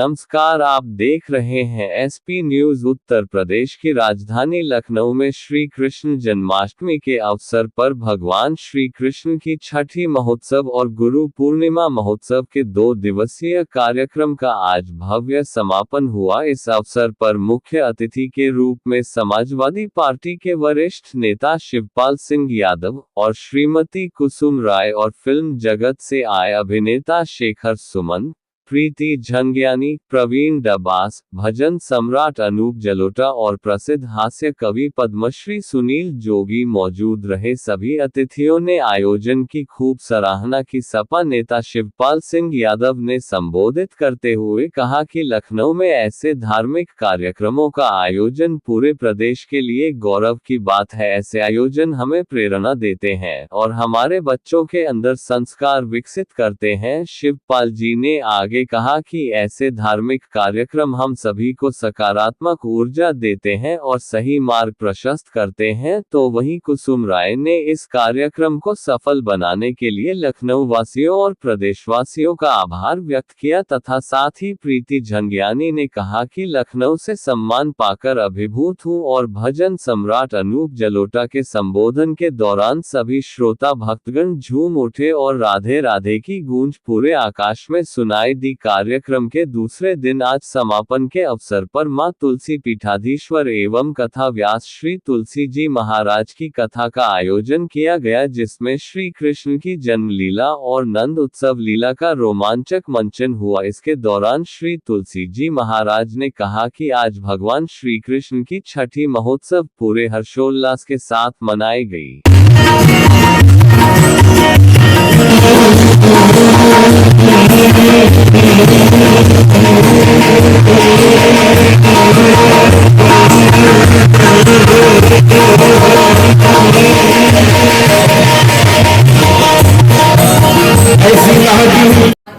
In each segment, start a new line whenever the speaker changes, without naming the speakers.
नमस्कार, आप देख रहे हैं एसपी न्यूज। उत्तर प्रदेश की राजधानी लखनऊ में श्री कृष्ण जन्माष्टमी के अवसर पर भगवान श्री कृष्ण की छठी महोत्सव और गुरु पूर्णिमा महोत्सव के 2 दिवसीय कार्यक्रम का आज भव्य समापन हुआ। इस अवसर पर मुख्य अतिथि के रूप में समाजवादी पार्टी के वरिष्ठ नेता शिवपाल सिंह यादव और श्रीमती कुसुम राय और फिल्म जगत से आए अभिनेता शेखर सुमन, प्रीति झंगियानी, प्रवीण डबास, भजन सम्राट अनूप जलोटा और प्रसिद्ध हास्य कवि पद्मश्री सुनील जोगी मौजूद रहे। सभी अतिथियों ने आयोजन की खूब सराहना की। सपा नेता शिवपाल सिंह यादव ने संबोधित करते हुए कहा कि लखनऊ में ऐसे धार्मिक कार्यक्रमों का आयोजन पूरे प्रदेश के लिए गौरव की बात है। ऐसे आयोजन हमें प्रेरणा देते हैं और हमारे बच्चों के अंदर संस्कार विकसित करते हैं। शिवपाल जी ने आगे कहा कि ऐसे धार्मिक कार्यक्रम हम सभी को सकारात्मक ऊर्जा देते हैं और सही मार्ग प्रशस्त करते हैं। तो वहीं कुसुम राय ने इस कार्यक्रम को सफल बनाने के लिए लखनऊ वासियों और प्रदेशवासियों का आभार व्यक्त किया तथा साथ ही प्रीति झंगियानी ने कहा कि लखनऊ से सम्मान पाकर अभिभूत हूं और भजन सम्राट अनूप जलोटा के संबोधन के दौरान सभी श्रोता भक्तगण झूम उठे और राधे राधे की गूंज पूरे आकाश में सुनाई दी। कार्यक्रम के दूसरे दिन आज समापन के अवसर पर मां तुलसी पीठाधीश्वर एवं कथा व्यास श्री तुलसी जी महाराज की कथा का आयोजन किया गया, जिसमें श्री कृष्ण की जन्म लीला और नंद उत्सव लीला का रोमांचक मंचन हुआ। इसके दौरान श्री तुलसी जी महाराज ने कहा कि आज भगवान श्री कृष्ण की छठी महोत्सव पूरे हर्षोल्लास के साथ मनाई गई।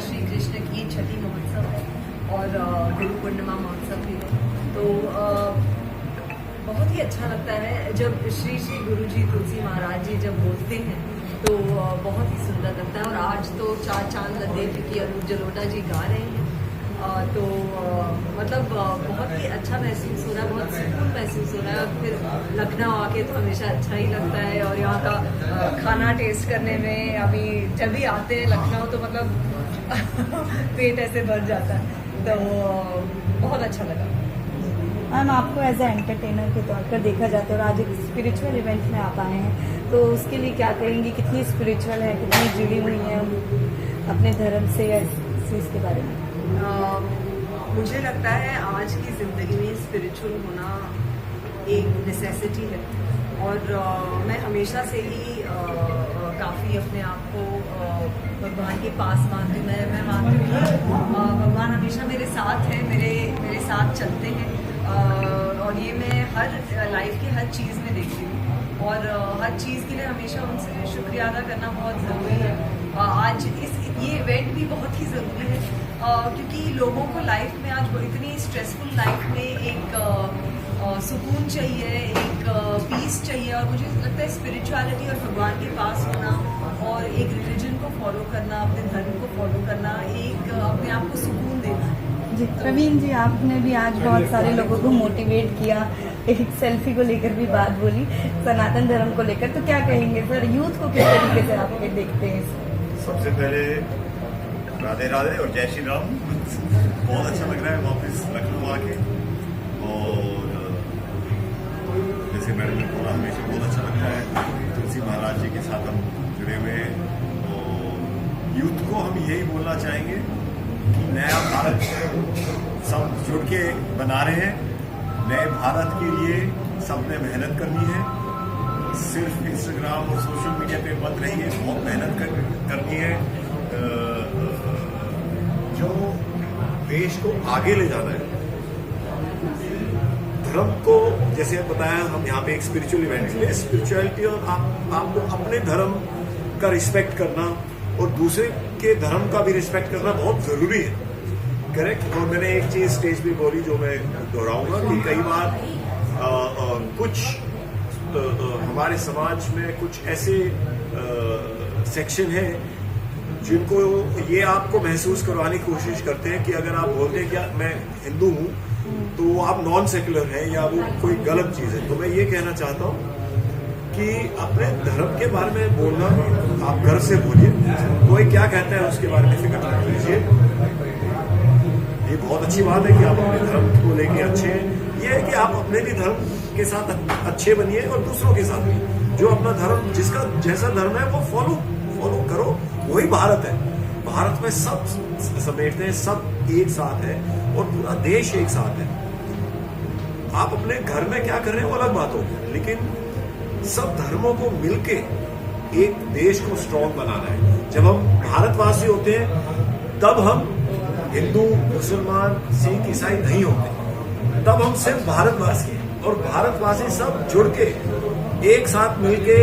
श्री कृष्ण की छठी महोत्सव है और गुरु पूर्णिमा महोत्सव भी है, तो बहुत ही अच्छा लगता है जब श्री श्री गुरु जी तुलसी महाराज जी जब बोलते हैं तो बहुत ही सुंदर लगता है। और आज तो 4 चांद लगे क्योंकि अनूप जलोटा जी गा रहे हैं, तो मतलब बहुत ही अच्छा महसूस हो रहा है, बहुत सुकून महसूस हो रहा है। और फिर लखनऊ आके तो हमेशा अच्छा ही लगता है और यहाँ का खाना टेस्ट करने में अभी जब भी आते हैं लखनऊ तो मतलब पेट ऐसे भर जाता है, तो बहुत अच्छा लगा।
मैम, आपको एज ए एंटरटेनर के तौर पर देखा जाता है और आज एक स्पिरिचुअल इवेंट में आप आए हैं, तो उसके लिए क्या कहेंगी? कितनी स्पिरिचुअल है, कितनी जुड़ी हुई है अपने धर्म से या इस चीज़ के बारे में?
मुझे लगता है आज की ज़िंदगी में स्पिरिचुअल होना एक नेसेसिटी है और मैं हमेशा से ही काफ़ी अपने आप को भगवान के पास मानती हूँ। मैं मानती हूँ कि भगवान हमेशा मेरे साथ है, मेरे साथ चलते हैं और ये मैं हर लाइफ की हर चीज़ में देखती हूँ और हर चीज़ के लिए हमेशा उनसे शुक्रिया अदा करना बहुत ज़रूरी है। आज ये इवेंट भी बहुत ही ज़रूरी है क्योंकि लोगों को लाइफ में आज इतनी स्ट्रेसफुल लाइफ में एक सुकून चाहिए, एक पीस चाहिए और मुझे लगता है स्पिरिचुअलिटी और भगवान के पास होना और एक रिलीजन को फॉलो करना, अपने धर्म को फॉलो करना, एक अपने आप को सुकून देना।
जी प्रवीण जी, आपने भी आज बहुत सारे लोगों को मोटिवेट किया, एक सेल्फी को लेकर भी बात बोली, सनातन धर्म को लेकर, तो क्या कहेंगे सर, यूथ को किस तरीके से आप देखते हैं?
सबसे पहले राधे राधे और जय श्री राम। बहुत अच्छा लग रहा है वापस लखनऊ आके और जैसे मैडम ने बोला हमेशा बहुत अच्छा लगता है तुलसी महाराज जी के साथ हम जुड़े हुए हैं और यूथ को हम यही बोलना चाहेंगे कि नया भारत सब जुड़ के बना रहे हैं। नए भारत के लिए सबने मेहनत करनी है, सिर्फ इंस्टाग्राम और सोशल मीडिया पे मत रहिए, बहुत मेहनत करनी है। जो देश को आगे ले जाना है, धर्म को जैसे बताया, हम यहाँ पे एक स्पिरिचुअल इवेंट है, स्पिरिचुअलिटी और आपको अपने धर्म का रिस्पेक्ट करना और दूसरे के धर्म का भी रिस्पेक्ट करना बहुत जरूरी है। करेक्ट। और मैंने एक चीज स्टेज पे बोली जो मैं दोहराऊंगा कि कई बार कुछ हमारे समाज में कुछ ऐसे सेक्शन है जिनको ये आपको महसूस करवाने की कोशिश करते हैं कि अगर आप बोलते हैं कि मैं हिंदू हूं तो आप नॉन सेक्युलर हैं या वो कोई गलत चीज है। तो मैं ये कहना चाहता हूं कि अपने धर्म के बारे में बोलना आप घर से बोलिए, कोई क्या कहता है उसके बारे में फिक्र मत कीजिए। ये बहुत अच्छी बात है कि आप अपने धर्म को लेके अच्छे हैं। ये है कि आप अपने भी धर्म के साथ अच्छे बनिए और दूसरों के साथ भी। जो अपना धर्म, जिसका जैसा धर्म है वो फॉलो करो, वही भारत है। भारत में सब समेटते हैं, सब एक साथ है और पूरा देश एक साथ है। आप अपने घर में क्या कर रहे हैं वो अलग बात होगी, लेकिन सब धर्मों को मिलके एक देश को स्ट्रांग बनाना है। जब हम भारतवासी होते हैं तब हम हिंदू, मुसलमान, सिख, ईसाई नहीं होते, तब हम सिर्फ भारतवासी हैं। और भारतवासी सब जुड़ के एक साथ मिलके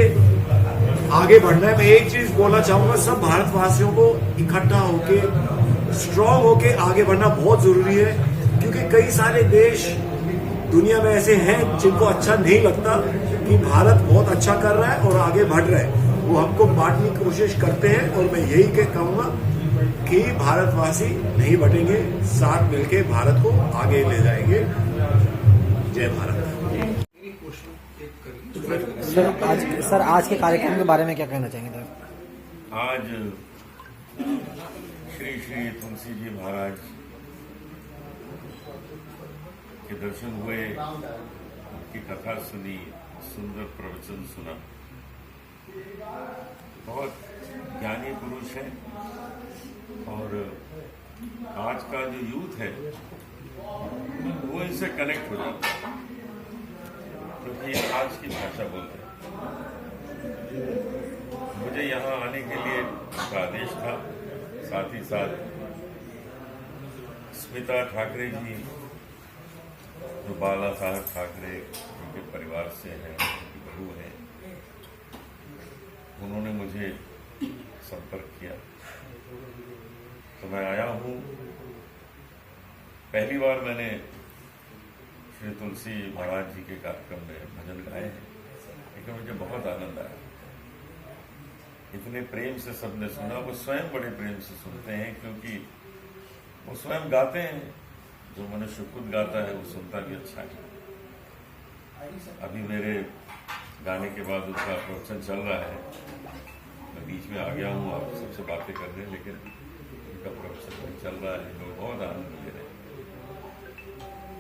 आगे बढ़ना है। मैं एक चीज बोलना चाहूंगा, सब भारतवासियों को इकट्ठा होके स्ट्रांग होके आगे बढ़ना बहुत जरूरी है, क्योंकि कई सारे देश दुनिया में ऐसे हैं जिनको अच्छा नहीं लगता कि भारत बहुत अच्छा कर रहा है और आगे बढ़ रहा है। वो हमको बांटने की कोशिश करते हैं और मैं यही कहूंगा कि भारतवासी नहीं बटेंगे, साथ मिलके भारत को आगे ले जाएंगे। जय भारत।
सर आज के कार्यक्रम के बारे में क्या कहना चाहेंगे?
आज श्री श्री तुलसी जी महाराज के दर्शन हुए, उनकी कथा सुनी, सुंदर प्रवचन सुना। बहुत ज्ञानी पुरुष है और आज का जो यूथ है वो इनसे कनेक्ट हो जाता है, क्योंकि ये आज की भाषा बोलते हैं। मुझे यहाँ आने के लिए उनका आदेश था, साथ ही साथ स्मिता ठाकरे जी जो बाला साहब ठाकरे उनके परिवार से हैं, उनकी बहू हैं, उन्होंने मुझे संपर्क किया तो मैं आया हूँ। पहली बार मैंने श्री तुलसी महाराज जी के कार्यक्रम में भजन गाए हैं, लेकिन मुझे बहुत आनंद आया। इतने प्रेम से सबने सुना, वो स्वयं बड़े प्रेम से सुनते हैं, क्योंकि वो स्वयं गाते हैं। जो मनुष्य खुद गाता है वो सुनता भी अच्छा है। अभी मेरे गाने के बाद उसका प्रवचन चल रहा है, मैं बीच में आ गया हूँ आप सबसे बातें करने, लेकिन उनका प्रवचन भी चल रहा है, लोग बहुत आनंद ले रहे हैं।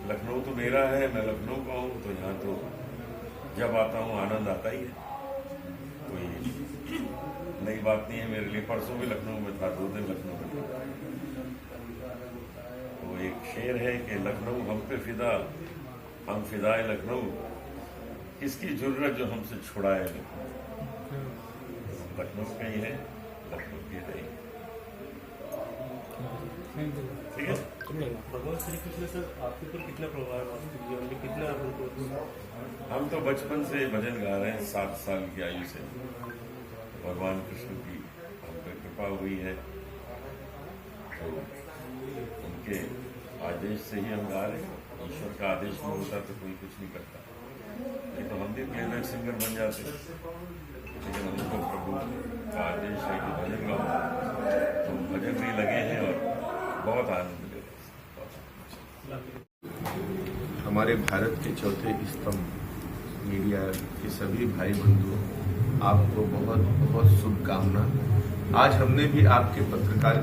लखनऊ तो मेरा है, मैं लखनऊ का हूँ, तो यहाँ तो जब आता हूँ आनंद आता ही है। कोई नई बात नहीं है मेरे लिए। परसों भी लखनऊ में था, 2 दिन लखनऊ में था। तो एक शेर है कि लखनऊ हम पे फिदा, हम फिदाए लखनऊ, किसकी जरूरत जो हमसे छुड़ाए लखनऊ। लखनऊ का ही है, लखनऊ की रहेगी। ठीक है।
भगवान श्री कृष्ण सर आपके ऊपर कितना प्रभाव, कितना आपको?
हम तो बचपन से भजन गा रहे हैं, 7 साल की आयु से। भगवान कृष्ण की हम पे कृपा हुई है, तो उनके आदेश से ही हम गा रहे हैं। ईश्वर का आदेश नहीं होता तो कोई कुछ नहीं करता, नहीं तो हम भी प्लेबैक सिंगर बन जाते। लेकिन हमको प्रभु का आदेश है कि भजन गाओ, तो भजन भी लगे हैं और बहुत आनंद ले रहे हैं।
हमारे भारत के चौथे स्तंभ मीडिया के सभी भाई बंधु, आपको बहुत बहुत शुभकामना। आज हमने भी आपके पत्रकार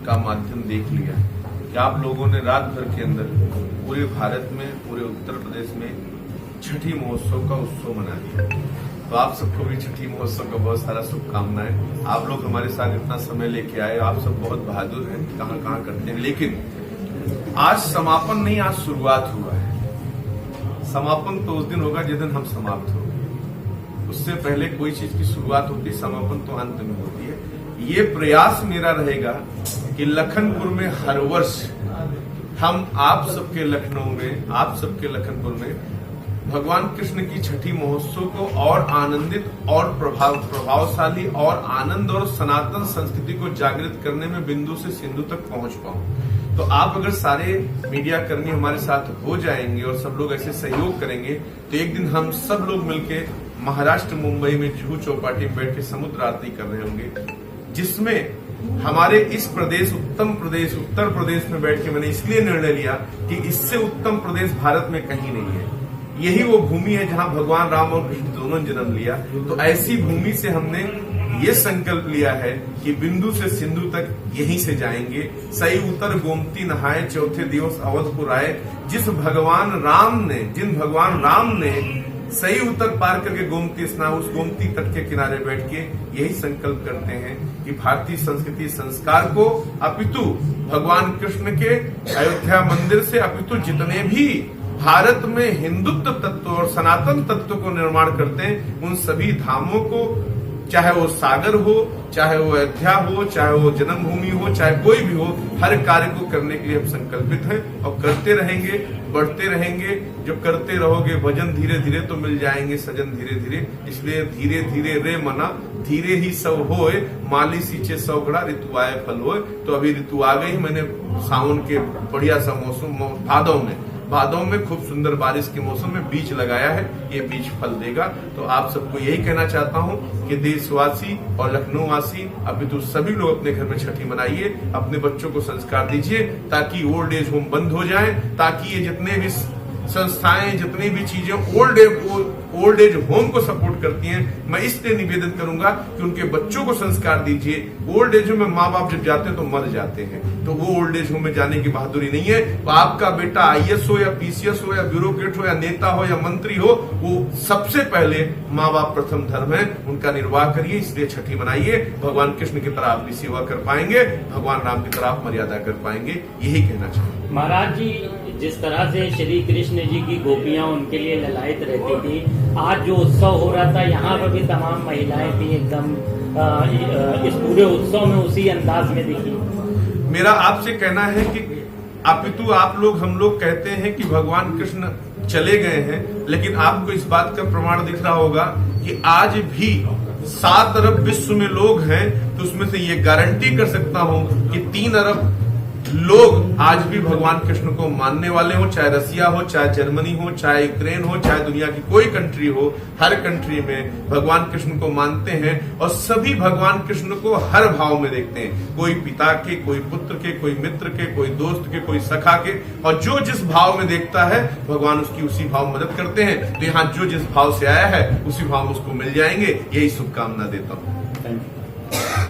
का माध्यम देख लिया कि आप लोगों ने रात भर के अंदर पूरे भारत में, पूरे उत्तर प्रदेश में छठी महोत्सव का उत्सव मना दिया। तो आप सबको भी छठी महोत्सव का बहुत सारा शुभकामनाएं। आप लोग हमारे साथ इतना समय लेके आए, आप सब बहुत बहादुर हैं, कहाँ कहाँ करते हैं। लेकिन आज समापन नहीं, आज शुरुआत हुआ है। समापन तो उस दिन होगा जिस दिन हम समाप्त होंगे, उससे पहले कोई चीज की शुरुआत होती है, समापन तो अंत में होती है। ये प्रयास मेरा रहेगा कि लखनपुर में हर वर्ष हम आप सबके लखनऊ में, आप सबके लखनपुर में भगवान कृष्ण की छठी महोत्सव को और आनंदित और प्रभावशाली और आनंद और सनातन संस्कृति को जागृत करने में बिंदु से सिंधु तक पहुंच पाऊं। तो आप अगर सारे मीडिया कर्मी हमारे साथ हो जाएंगे और सब लोग ऐसे सहयोग करेंगे, तो एक दिन हम सब लोग मिलके महाराष्ट्र मुंबई में जुहू चौपाटी में बैठ के समुद्र आरती कर रहे होंगे। जिसमें हमारे इस प्रदेश उत्तर प्रदेश में बैठ के मैंने इसलिए निर्णय लिया कि इससे उत्तम प्रदेश भारत में कहीं नहीं है। यही वो भूमि है जहां भगवान राम और कृष्ण दोनों ने जन्म लिया। तो ऐसी भूमि से हमने ये संकल्प लिया है कि बिंदु से सिंधु तक यहीं से जाएंगे। सही उतर गोमती नहाए, चौथे दिवस अवधपुर आए। जिन भगवान राम ने सही उतर पार करके गोमती स्नान, उस गोमती तट के किनारे बैठ के यही संकल्प करते हैं कि भारतीय संस्कृति संस्कार को अपितु भगवान कृष्ण के अयोध्या मंदिर से अपितु जितने भी भारत में हिंदुत्व तत्व और सनातन तत्व को निर्माण करते हैं, उन सभी धामों को, चाहे वो सागर हो, चाहे वो अयोध्या हो, चाहे वो जन्मभूमि हो, चाहे कोई भी हो, हर कार्य को करने के लिए हम संकल्पित हैं और करते रहेंगे, बढ़ते रहेंगे। जो करते रहोगे भजन धीरे धीरे तो मिल जाएंगे सजन धीरे धीरे। इसलिए धीरे धीरे रे मना, धीरे ही सब होए, माली सींचे 100 गड़ा, ऋतु आए फल होए। तो अभी ऋतु आ गई। मैंने सावन के बढ़िया सा मौसम भादों में खूब सुंदर बारिश के मौसम में बीज लगाया है। ये बीज फल देगा। तो आप सबको यही कहना चाहता हूं कि देशवासी और लखनऊ वासी अपितु सभी लोग अपने घर में छठी मनाइए, अपने बच्चों को संस्कार दीजिए ताकि ओल्ड एज होम बंद हो जाए, ताकि ये जितने भी संस्थाएं, जितनी भी चीजें ओल्ड एज होम को सपोर्ट करती हैं, मैं इसलिए निवेदन करूंगा कि उनके बच्चों को संस्कार दीजिए। ओल्ड एज होम में माँ बाप जब जाते हैं तो मर जाते हैं, तो वो ओल्ड एज होम में जाने की बहादुरी नहीं है। तो आपका बेटा आईएएस हो या पीसीएस हो या ब्यूरोक्रेट हो या नेता हो या मंत्री हो, वो सबसे पहले माँ बाप प्रथम धर्म है, उनका निर्वाह करिए। इसलिए छठी मनाइए। भगवान कृष्ण की तरह आप भी सेवा कर पाएंगे, भगवान राम की तरह आप मर्यादा कर पाएंगे। यही कहना चाहिए।
महाराज जी, जिस तरह से श्री कृष्ण जी की गोपियां उनके लिए ललायित रहती थी, आज जो उत्सव हो रहा था यहाँ पर भी तमाम महिलाएं थी एकदम इस पूरे उत्सव में उसी अंदाज में दिखी।
मेरा आपसे कहना है कि अपितु आप लोग, हम लोग कहते हैं कि भगवान कृष्ण चले गए हैं, लेकिन आपको इस बात का प्रमाण दिख रहा होगा कि आज भी 7 अरब विश्व में लोग हैं। तो उसमें से ये गारंटी कर सकता हूं कि 3 अरब लोग आज भी भगवान कृष्ण को मानने वाले हो, चाहे रसिया हो, चाहे जर्मनी हो, चाहे यूक्रेन हो, चाहे दुनिया की कोई कंट्री हो, हर कंट्री में भगवान कृष्ण को मानते हैं और सभी भगवान कृष्ण को हर भाव में देखते हैं। कोई पिता के, कोई पुत्र के, कोई मित्र के, कोई दोस्त के, कोई सखा के, और जो जिस भाव में देखता है भगवान उसकी उसी भाव में मदद करते हैं। तो यहाँ जो जिस भाव से आया है उसी भाव में उसको मिल जाएंगे। यही शुभकामना देता हूँ।